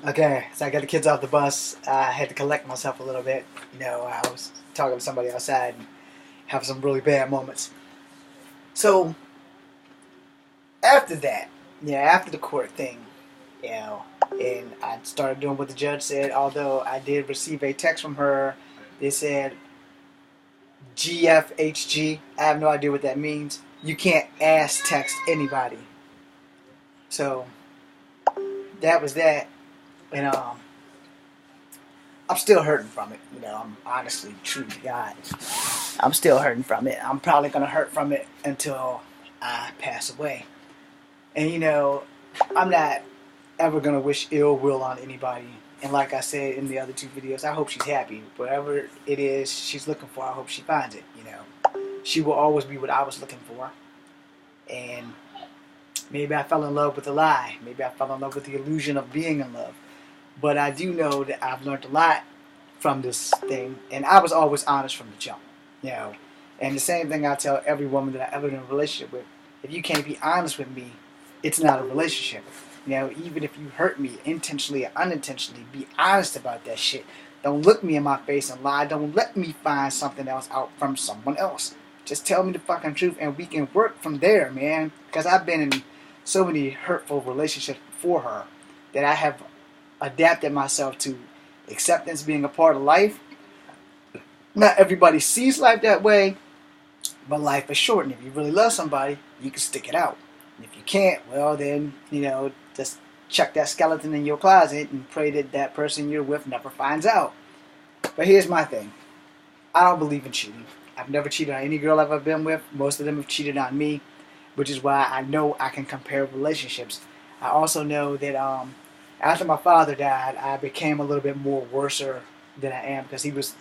Okay, so I got the kids off the bus. I had to collect myself a little bit. I was talking to somebody outside and have some really bad moments. So after that, after the court thing, you know, and I started doing what the judge said. Although I did receive a text from her, they said GFHG. I have no idea what that means. You can't ass text anybody. So that was that, and I'm still hurting from it. I'm honestly, true to God, I'm still hurting from it. I'm probably gonna hurt from it until I pass away. And I'm not ever gonna wish ill will on anybody. And like I said in the other two videos, I hope she's happy. Whatever it is she's looking for, I hope she finds it. She will always be what I was looking for. And maybe I fell in love with a lie. Maybe I fell in love with the illusion of being in love. But I do know that I've learned a lot from this thing, and I was always honest from the jump. You know, and the same thing I tell every woman that I ever been in a relationship with: if you can't be honest with me, it's not a relationship. Even if you hurt me intentionally or unintentionally, be honest about that shit. Don't look me in my face and lie. Don't let me find something else out from someone else. Just tell me the fucking truth, and we can work from there, man. Because I've been in so many hurtful relationships before her that I have adapted myself to acceptance being a part of life. Not everybody sees life that way, but life is short, and if you really love somebody, you can stick it out. And if you can't, well then, just chuck that skeleton in your closet and pray that that person you're with never finds out. But here's my thing. I don't believe in cheating. I've never cheated on any girl I've ever been with. Most of them have cheated on me, which is why I know I can compare relationships. I also know that after my father died, I became a little bit more worser than I am because he was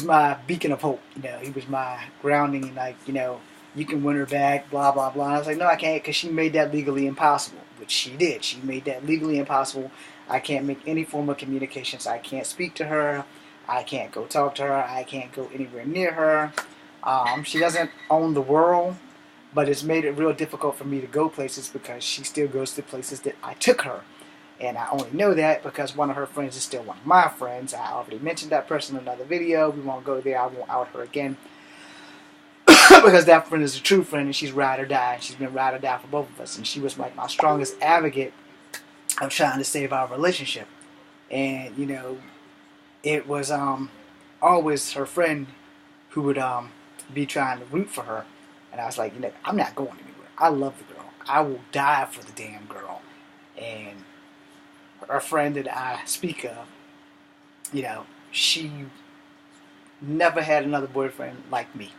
my beacon of hope. He was my grounding. Like, you can win her back, blah blah blah. And I was like, no, I can't, because she made that legally impossible, which she did. She made that legally impossible. I can't make any form of communications. I can't speak to her. I can't go talk to her. I can't go anywhere near her. She doesn't own the world, but it's made it real difficult for me to go places because she still goes to places that I took her. And I only know that because one of her friends is still one of my friends. I already mentioned that person in another video. We won't go there. I won't out her again. Because that friend is a true friend, and she's ride or die. She's been ride or die for both of us. And she was like my strongest advocate of trying to save our relationship. And, it was always her friend who would be trying to root for her. And I was like, I'm not going anywhere. I love the girl. I will die for the damn girl. And her friend that I speak of, she never had another boyfriend like me.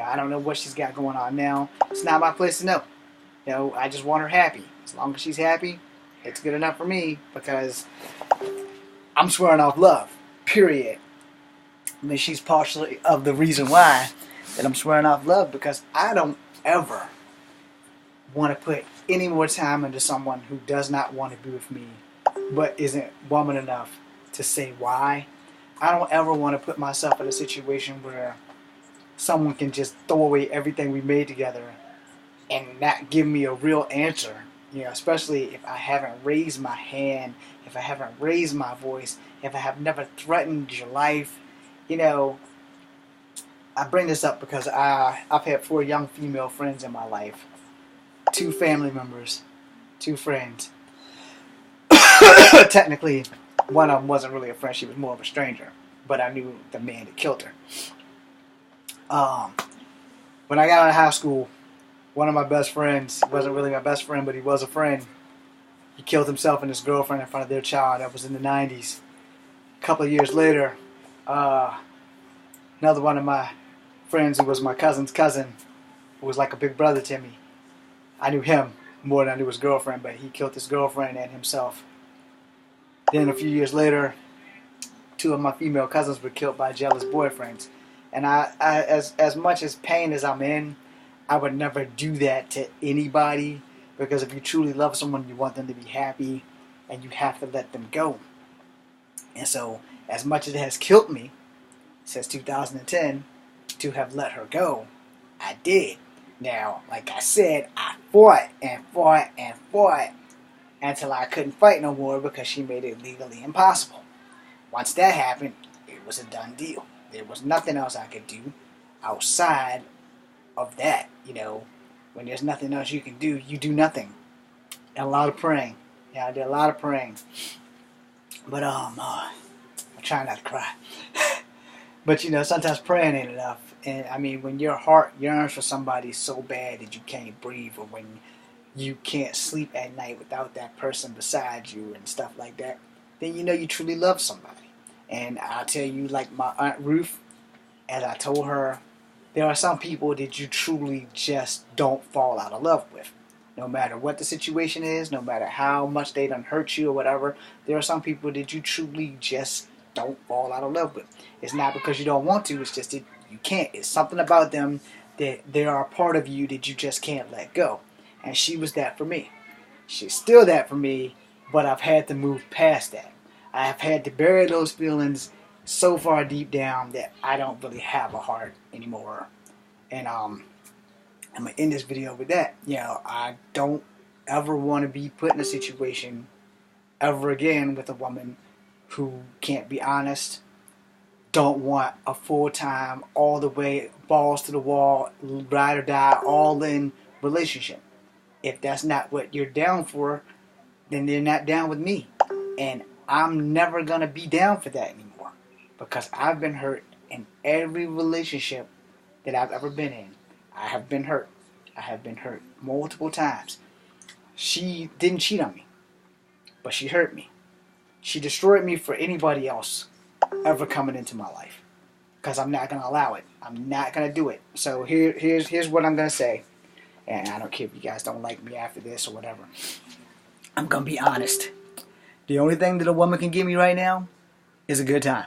I don't know what she's got going on now. It's not my place to know. I just want her happy. As long as she's happy, it's good enough for me, because I'm swearing off love. Period. I mean, she's partially of the reason why that I'm swearing off love, because I don't ever want to put any more time into someone who does not want to be with me, but isn't woman enough to say why. I don't ever want to put myself in a situation where someone can just throw away everything we made together and not give me a real answer. Especially if I haven't raised my hand, if I haven't raised my voice, if I have never threatened your life. I bring this up because I've had 4 young female friends in my life. 2 family members, 2 friends. Technically, one of them wasn't really a friend. She was more of a stranger. But I knew the man that killed her. When I got out of high school, one of my best friends, wasn't really my best friend, but he was a friend. He killed himself and his girlfriend in front of their child. That was in the 90s. A couple of years later, another one of my friends who was my cousin's cousin, who was like a big brother to me, I knew him more than I knew his girlfriend, but he killed his girlfriend and himself. Then a few years later, 2 of my female cousins were killed by jealous boyfriends. And I as much as pain as I'm in, I would never do that to anybody, because if you truly love someone, you want them to be happy, and you have to let them go. And so, as much as it has killed me since 2010 to have let her go, I did. Now, like I said, I fought and fought and fought, until I couldn't fight no more because she made it legally impossible. Once that happened, it was a done deal. There was nothing else I could do outside of that. When there's nothing else you can do, you do nothing. And a lot of praying. Yeah, I did a lot of praying. But I'm trying not to cry. But sometimes praying ain't enough. And I mean, when your heart yearns for somebody so bad that you can't breathe, or when you can't sleep at night without that person beside you and stuff like that, then you truly love somebody. And I'll tell you, like my Aunt Ruth, as I told her, there are some people that you truly just don't fall out of love with. No matter what the situation is, no matter how much they done hurt you or whatever, there are some people that you truly just don't fall out of love with. It's not because you don't want to, it's just that you can't. It's something about them that they are a part of you that you just can't let go. And she was that for me. She's still that for me, but I've had to move past that. I have had to bury those feelings so far deep down that I don't really have a heart anymore. And I'm gonna end this video with that. I don't ever want to be put in a situation ever again with a woman who can't be honest. Don't want a full-time, all the way, balls to the wall, ride or die, all in relationship. If that's not what you're down for, then they're not down with me. And I'm never gonna be down for that anymore, because I've been hurt in every relationship that I've ever been in. I have been hurt. I have been hurt multiple times. She didn't cheat on me, but she hurt me. She destroyed me for anybody else ever coming into my life, because I'm not going to allow it. I'm not going to do it. So here's what I'm going to say, and I don't care if you guys don't like me after this or whatever. I'm going to be honest. The only thing that a woman can give me right now is a good time.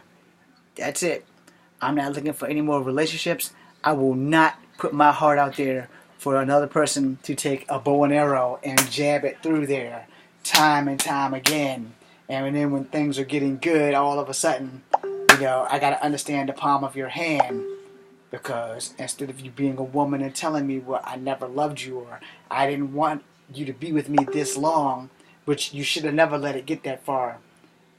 That's it. I'm not looking for any more relationships. I will not put my heart out there for another person to take a bow and arrow and jab it through there time and time again. And then when things are getting good, all of a sudden, I got to understand the palm of your hand, because instead of you being a woman and telling me, well, I never loved you, or I didn't want you to be with me this long, which you should have never let it get that far.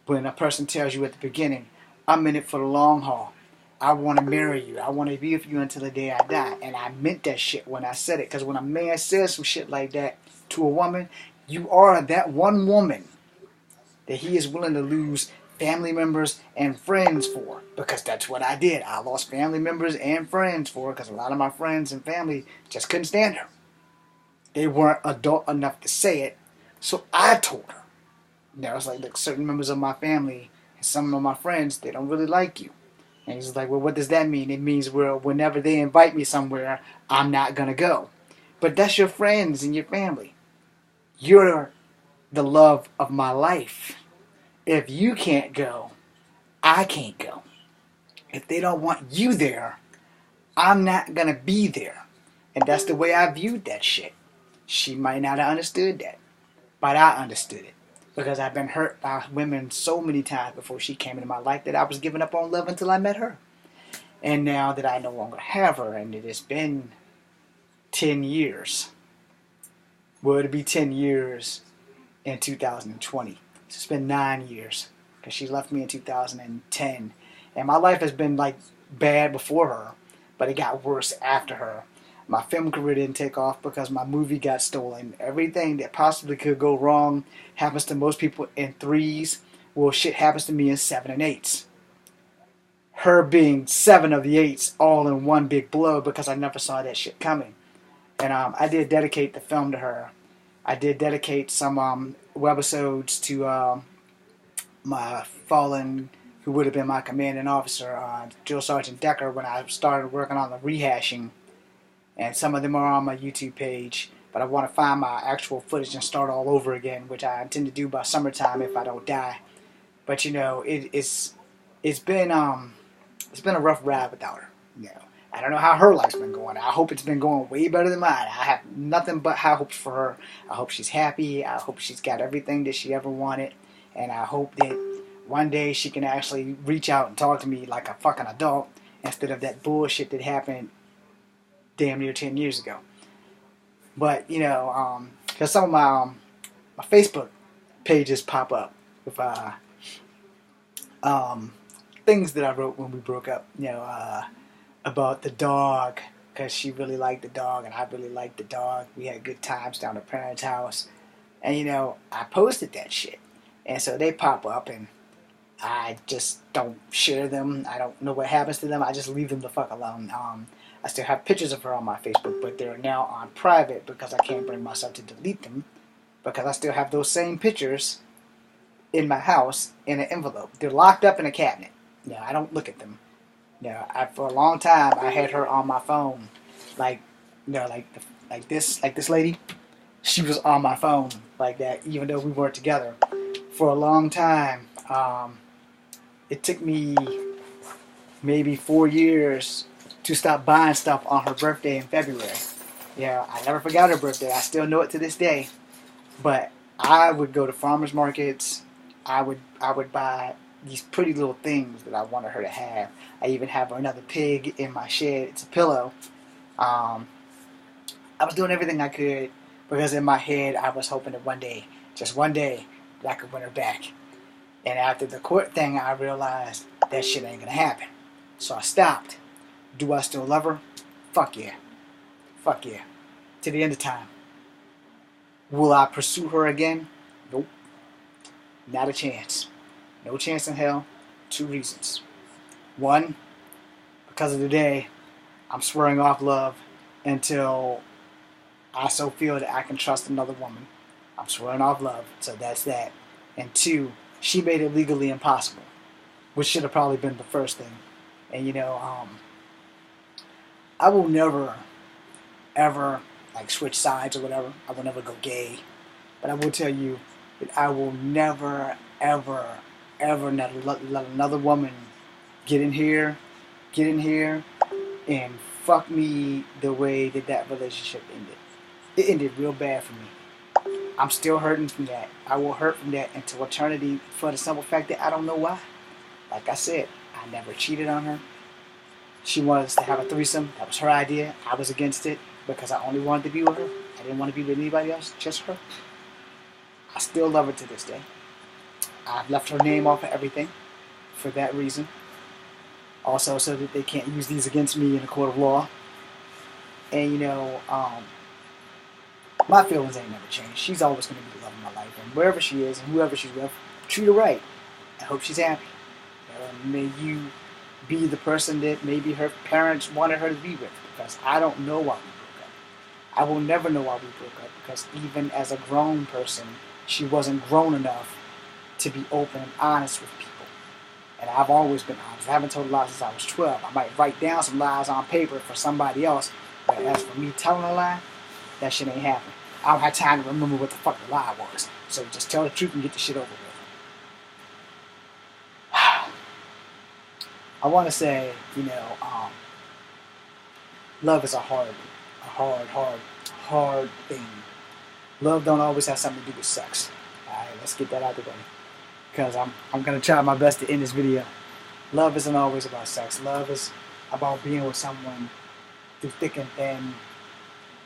When a person tells you at the beginning, I'm in it for the long haul. I want to marry you. I want to be with you until the day I die. And I meant that shit when I said it. Because when a man says some shit like that to a woman, you are that one woman that he is willing to lose family members and friends for. Because that's what I did. I lost family members and friends for, because a lot of my friends and family just couldn't stand her. They weren't adult enough to say it. So I told her. It's like, look, certain members of my family and some of my friends, they don't really like you. And he's like, well, what does that mean? It means, well, whenever they invite me somewhere, I'm not going to go. But that's your friends and your family. You're the love of my life. If you can't go, I can't go. If they don't want you there, I'm not going to be there. And that's the way I viewed that shit. She might not have understood that, but I understood it. Because I've been hurt by women so many times before she came into my life that I was giving up on love until I met her. And now that I no longer have her, and it has been 10 years. Well, it'll be 10 years in 2020. It's been 9 years, because she left me in 2010. And my life has been like bad before her, but it got worse after her. My film career didn't take off because my movie got stolen. Everything that possibly could go wrong happens to most people in 3s. Well, shit happens to me in 7 and 8s. Her being 7 of the 8s all in one big blow, because I never saw that shit coming. And I did dedicate the film to her. I did dedicate some webisodes to my fallen, who would have been my commanding officer, Drill Sergeant Decker, when I started working on the rehashing. And some of them are on my YouTube page, but I want to find my actual footage and start all over again, which I intend to do by summertime if I don't die. But it's been a rough ride without her. I don't know how her life's been going. I hope it's been going way better than mine. I have nothing but high hopes for her. I hope she's happy. I hope she's got everything that she ever wanted, and I hope that one day she can actually reach out and talk to me like a fucking adult instead of that bullshit that happened damn near 10 years ago. But, because some of my Facebook pages pop up with things that I wrote when we broke up. About the dog, because she really liked the dog and I really liked the dog. We had good times down at parents' house, and I posted that shit, and so they pop up and I just don't share them. I don't know what happens to them. I just leave them the fuck alone. I still have pictures of her on my Facebook, but they're now on private because I can't bring myself to delete them, because I still have those same pictures in my house in an envelope. They're locked up in a cabinet. I don't look at them. For a long time I had her on my phone, like this lady. She was on my phone like that, even though we weren't together for a long time. It took me maybe 4 years to stop buying stuff on her birthday in February. I never forgot her birthday. I still know it to this day. But I would go to farmers markets. I would buy these pretty little things that I wanted her to have. I even have another pig in my shed. It's a pillow. I was doing everything I could because in my head I was hoping that one day, just one day, that I could win her back. And after the court thing, I realized that shit ain't gonna happen. So I stopped. Do I still love her? Fuck yeah. Fuck yeah. To the end of time. Will I pursue her again? Nope. Not a chance. No chance in hell. 2 reasons. 1, because of the day, I'm swearing off love until I so feel that I can trust another woman. I'm swearing off love, so that's that. And 2, she made it legally impossible, which should have probably been the first thing. And I will never, ever switch sides or whatever. I will never go gay, but I will tell you that I will never, ever, ever let another woman get in here, and fuck me the way that relationship ended. It ended real bad for me. I'm still hurting from that. I will hurt from that until eternity, for the simple fact that I don't know why. Like I said, I never cheated on her. She wanted us to have a threesome. That was her idea. I was against it because I only wanted to be with her. I didn't want to be with anybody else, just her. I still love her to this day. I've left her name off of everything for that reason. Also, so that they can't use these against me in a court of law. And my feelings ain't never changed. She's always going to be the love of my life. And wherever she is and whoever she's with, treat her right. I hope she's happy. May you be the person that maybe her parents wanted her to be with. Because I don't know why we broke up. I will never know why we broke up. Because even as a grown person, she wasn't grown enough to be open and honest with people. And I've always been honest. I haven't told a lie since I was 12. I might write down some lies on paper for somebody else. But as for me telling a lie, that shit ain't happening. I don't have time to remember what the fuck the lie was. So just tell the truth and get the shit over with. I want to say, love is a hard thing. Love don't always have something to do with sex. Alright, let's get that out of the way. Because I'm going to try my best to end this video. Love isn't always about sex. Love is about being with someone through thick and thin,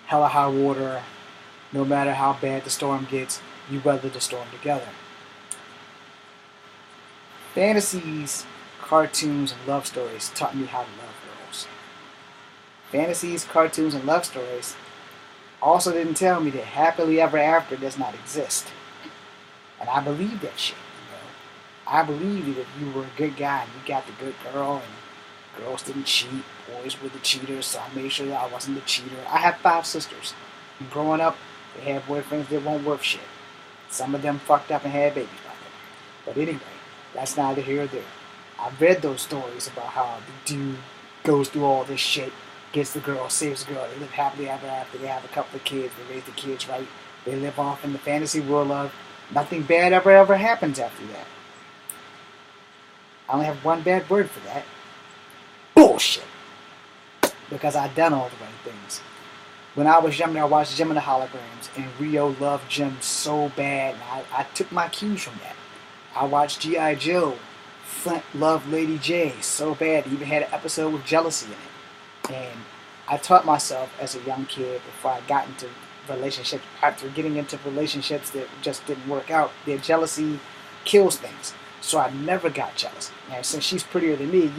hella high water. No matter how bad the storm gets, you weather the storm together. Fantasies, cartoons, and love stories taught me how to love girls. Fantasies, cartoons, and love stories also didn't tell me that happily ever after does not exist. And I believe that shit. I believe that if you were a good guy and you got the good girl and girls didn't cheat, boys were the cheaters, so I made sure that I wasn't the cheater. I have 5 sisters. And growing up, they had boyfriends that weren't worth shit. Some of them fucked up and had babies by them. But anyway, that's neither here or there. I've read those stories about how the dude goes through all this shit, gets the girl, saves the girl, they live happily ever after, they have a couple of kids, they raise the kids right, they live off in the fantasy world of nothing bad ever happens after that. I only have one bad word for that. Bullshit. Because I've done all the right things. When I was younger, I watched Jim and the Holograms, and Rio loved Jim so bad, and I took my cues from that. I watched G.I. Joe. Flint loved Lady J so bad, he even had an episode with jealousy in it. And I taught myself as a young kid, before I got into relationships, after getting into relationships that just didn't work out, their jealousy kills things. So I never got jealous. And since she's prettier than me,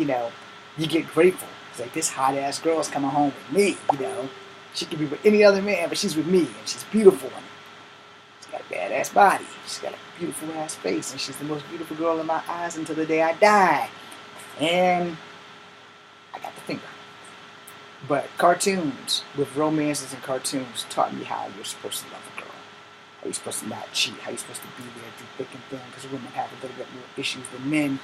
you get grateful. It's like, this hot ass girl is coming home with me. She could be with any other man, but she's with me, and she's beautiful. And she's got a badass body. She's got a beautiful ass face, and she's the most beautiful girl in my eyes until the day I die. And I got the finger. But cartoons, with romances and cartoons, taught me how you're supposed to love a girl. How you're supposed to not cheat. How you're supposed to be there through thick and thin. Because women have a little bit more issues than men.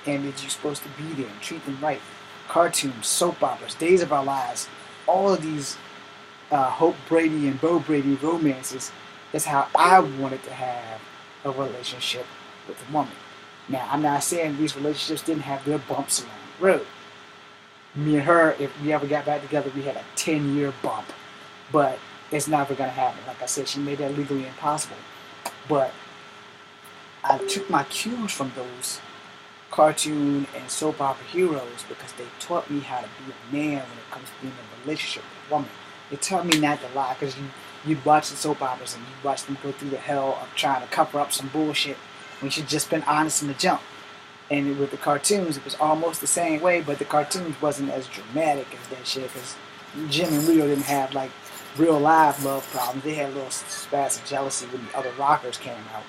And that you're supposed to be there and treat them right. Cartoons, soap operas, Days of Our Lives, all of these Hope Brady and Bo Brady romances is how I wanted to have a relationship with a woman. Now, I'm not saying these relationships didn't have their bumps along the road. Me and her, if we ever got back together, we had a 10-year bump. But it's never going to happen. Like I said, she made that legally impossible. But I took my cues from those cartoon and soap opera heroes because they taught me how to be a man when it comes to being in a relationship with a woman. They taught me not to lie because you'd watch the soap operas and you'd watch them go through the hell of trying to cover up some bullshit when you should just been honest from the jump. And with the cartoons, it was almost the same way, but the cartoons wasn't as dramatic as that shit because Jim and Rio didn't have like real live love problems. They had a little spats of jealousy when the other rockers came out.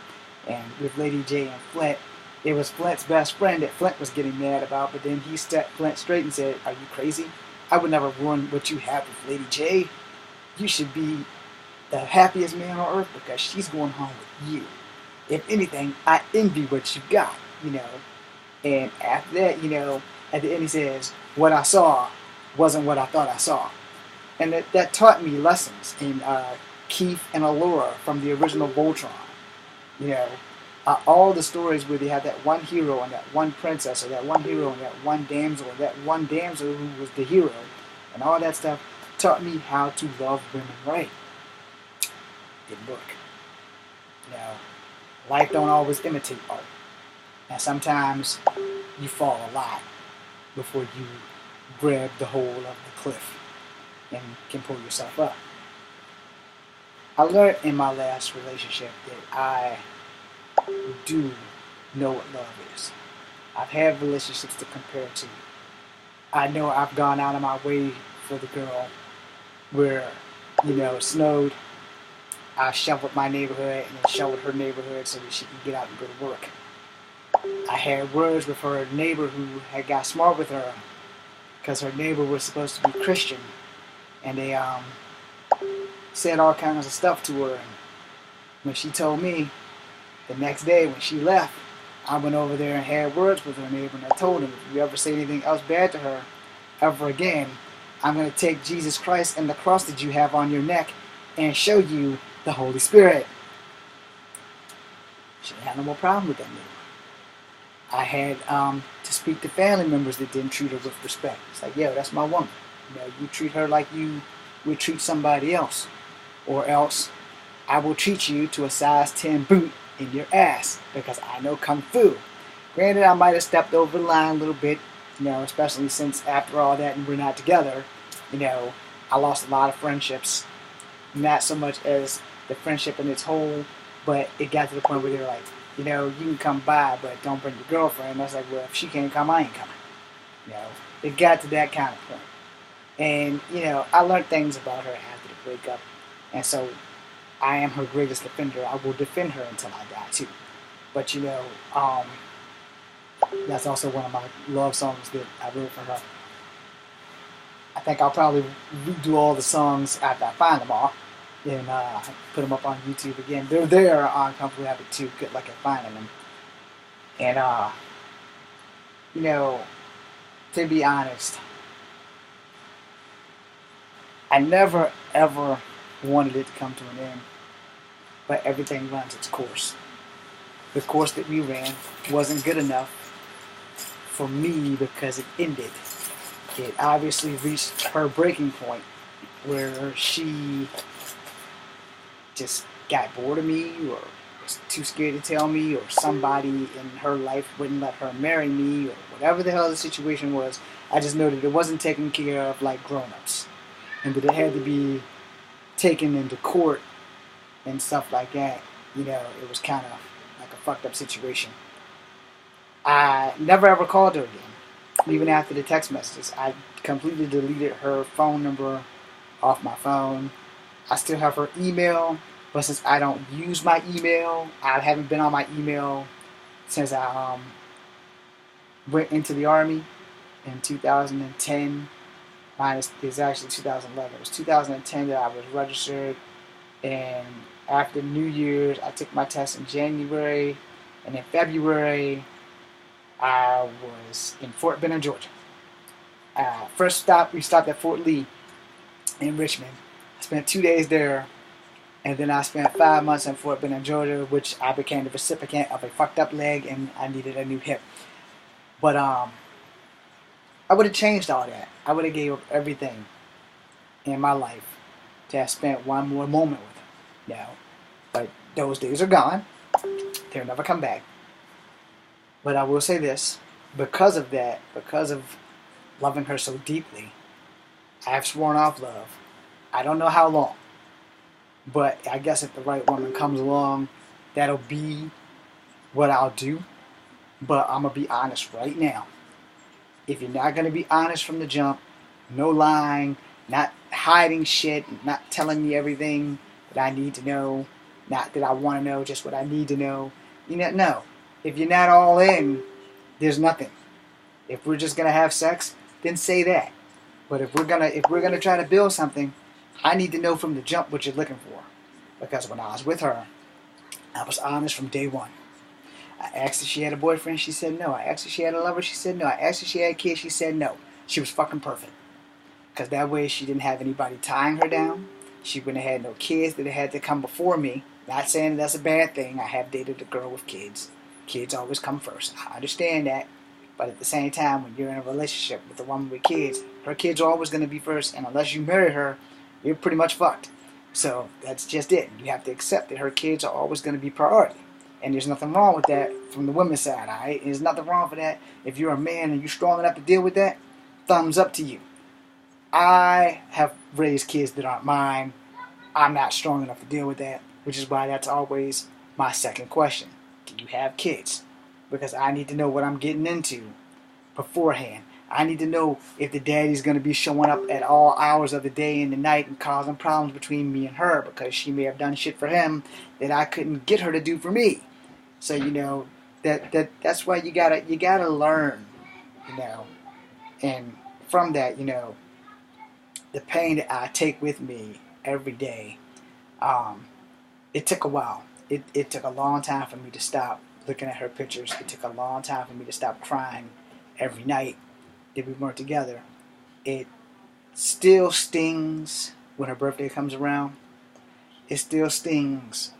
And with Lady J and Flint, it was Flint's best friend that Flint was getting mad about, but then he stepped Flint straight and said, "Are you crazy? I would never ruin what you have with Lady J. You should be the happiest man on earth because she's going home with you. If anything, I envy what you got, And after that, at the end he says, what I saw wasn't what I thought I saw. And that taught me lessons in Keith and Allura from the original Voltron. All the stories where they had that one hero and that one princess, or that one hero and that one damsel, or that one damsel who was the hero, and all that stuff taught me how to love women right. Didn't work. Life don't always imitate art. And sometimes you fall a lot before you grab the whole of the cliff and can pull yourself up. I learned in my last relationship that I do know what love is. I've had relationships to compare to. I know I've gone out of my way for the girl where, it snowed. I shoveled my neighborhood and then shoveled her neighborhood so that she could get out and go to work. I had words with her neighbor who had got smart with her because her neighbor was supposed to be Christian, and they said all kinds of stuff to her. And when she told me, the next day when she left, I went over there and had words with her neighbor, and I told him, if you ever say anything else bad to her ever again, I'm going to take Jesus Christ and the cross that you have on your neck and show you the Holy Spirit. She didn't have no more problem with that neighbor. I had to speak to family members that didn't treat her with respect. It's like, yo, that's my woman. You treat her like you would treat somebody else. Or else I will treat you to a size 10 boot in your ass because I know Kung Fu. Granted, I might have stepped over the line a little bit, especially since after all that and we're not together, I lost a lot of friendships. Not so much as the friendship in its whole, but it got to the point where they were like, you can come by, but don't bring your girlfriend. And I was like, well, if she can't come, I ain't coming. It got to that kind of point. And, I learned things about her after the breakup. And so I am her greatest defender. I will defend her until I die, too. But, that's also one of my love songs that I wrote for her. I think I'll probably redo all the songs after I find them all. And put them up on YouTube again. They're there on Comfortable Habit too. Good luck at finding them. And to be honest, I never ever wanted it to come to an end. But everything runs its course. The course that we ran wasn't good enough for me because it ended. It obviously reached her breaking point where she just got bored of me or was too scared to tell me, or somebody in her life wouldn't let her marry me, or whatever the hell the situation was. I just know that it wasn't taken care of like grown-ups, and that it had to be taken into court and stuff like that, it was kind of like a fucked up situation. I never ever called her again, even after the text messages. I completely deleted her phone number off my phone. I still have her email, but since I don't use my email, I haven't been on my email since I went into the Army in 2010. Mine is actually 2011. It was 2010 that I was registered, and after New Year's, I took my test in January, and in February, I was in Fort Benning, Georgia. First stop, we stopped at Fort Lee in Richmond. I spent 2 days there, and then I spent 5 months in Fort Benning, Georgia, which I became the recipient of a fucked up leg, and I needed a new hip. But I would have changed all that. I would have gave up everything in my life to have spent one more moment with her. Now, but those days are gone. They'll never come back. But I will say this, because of that, because of loving her so deeply, I have sworn off love. I don't know how long, but I guess if the right woman comes along, that'll be what I'll do. But I'm going to be honest right now. If you're not going to be honest from the jump, no lying, not hiding shit, not telling me everything that I need to know, not that I want to know, just what I need to know. No. If you're not all in, there's nothing. If we're just gonna have sex, then say that. But if we're gonna try to build something, I need to know from the jump what you're looking for. Because when I was with her, I was honest from day one. I asked if she had a boyfriend, she said no. I asked if she had a lover, she said no. I asked if she had kids, she said no. She was fucking perfect. Because that way she didn't have anybody tying her down. She wouldn't have had no kids that had to come before me. Not saying that's a bad thing. I have dated a girl with kids. Kids always come first. I understand that. But at the same time, when you're in a relationship with a woman with kids, her kids are always going to be first. And unless you marry her, you're pretty much fucked. So that's just it. You have to accept that her kids are always going to be priority. And there's nothing wrong with that from the women's side, alright? There's nothing wrong with that. If you're a man and you're strong enough to deal with that, thumbs up to you. I have raised kids that aren't mine. I'm not strong enough to deal with that, which is why that's always my second question. Do you have kids? Because I need to know what I'm getting into beforehand. I need to know if the daddy's going to be showing up at all hours of the day and the night and causing problems between me and her because she may have done shit for him that I couldn't get her to do for me. So that's why you gotta learn, and from that, the pain that I take with me every day. It took a while. It took a long time for me to stop looking at her pictures. It took a long time for me to stop crying every night that we weren't together. It still stings when her birthday comes around. It still stings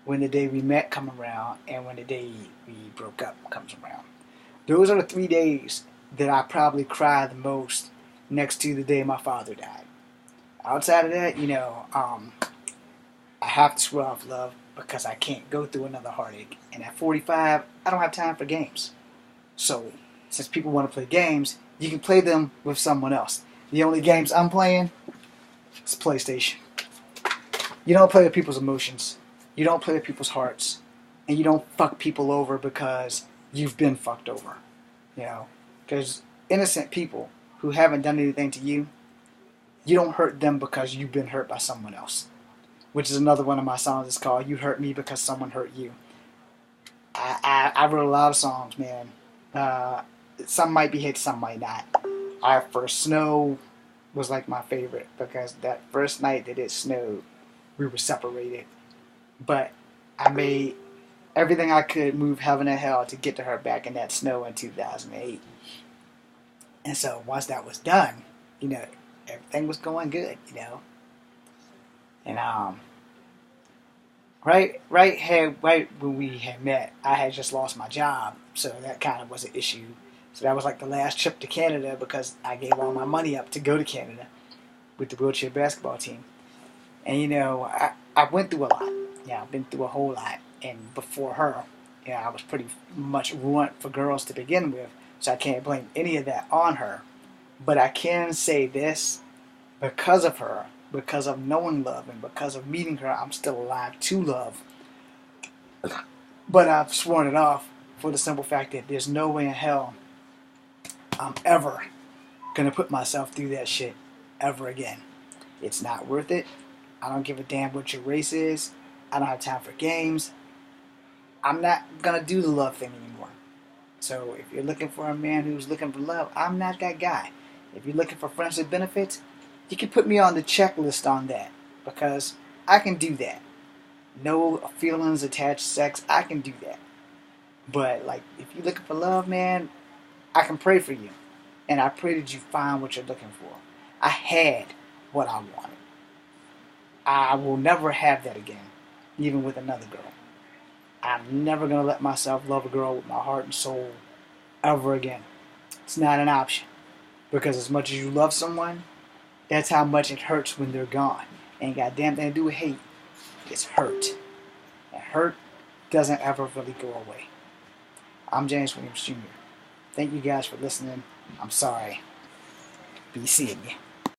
when the day we met comes around and when the day we broke up comes around. Those are the 3 days that I probably cry the most next to the day my father died. Outside of that, I have to swear off love because I can't go through another heartache. And at 45, I don't have time for games. So, since people want to play games, you can play them with someone else. The only games I'm playing is PlayStation. You don't play with people's emotions. You don't play with people's hearts. And you don't fuck people over because you've been fucked over. Because innocent people who haven't done anything to you, you don't hurt them because you've been hurt by someone else. Which is another one of my songs. It's called You Hurt Me Because Someone Hurt You. I wrote a lot of songs, man. Some might be hits, some might not. Our first snow was like my favorite because that first night that it snowed, we were separated. But I made everything I could move heaven and hell to get to her back in that snow in 2008. And so once that was done, everything was going good, And right when we had met, I had just lost my job, so that kind of was an issue. So that was like the last trip to Canada because I gave all my money up to go to Canada with the wheelchair basketball team. And I went through a lot. I've been through a whole lot. And before her, I was pretty much ruined for girls to begin with, so I can't blame any of that on her. But I can say this, because of her, because of knowing love and because of meeting her, I'm still alive to love. But I've sworn it off for the simple fact that there's no way in hell I'm ever gonna put myself through that shit ever again. It's not worth it. I don't give a damn what your race is. I don't have time for games. I'm not gonna do the love thing anymore. So if you're looking for a man who's looking for love, I'm not that guy. If you're looking for friends with benefits, you can put me on the checklist on that, because I can do that. No feelings attached sex, I can do that. But like, if you're looking for love, man, I can pray for you. And I pray that you find what you're looking for. I had what I wanted. I will never have that again, even with another girl. I'm never going to let myself love a girl with my heart and soul ever again. It's not an option. Because as much as you love someone, that's how much it hurts when they're gone. Ain't got damn thing to do with hate. It's hurt. And hurt doesn't ever really go away. I'm James Williams Jr. Thank you guys for listening. I'm sorry. Be seeing you.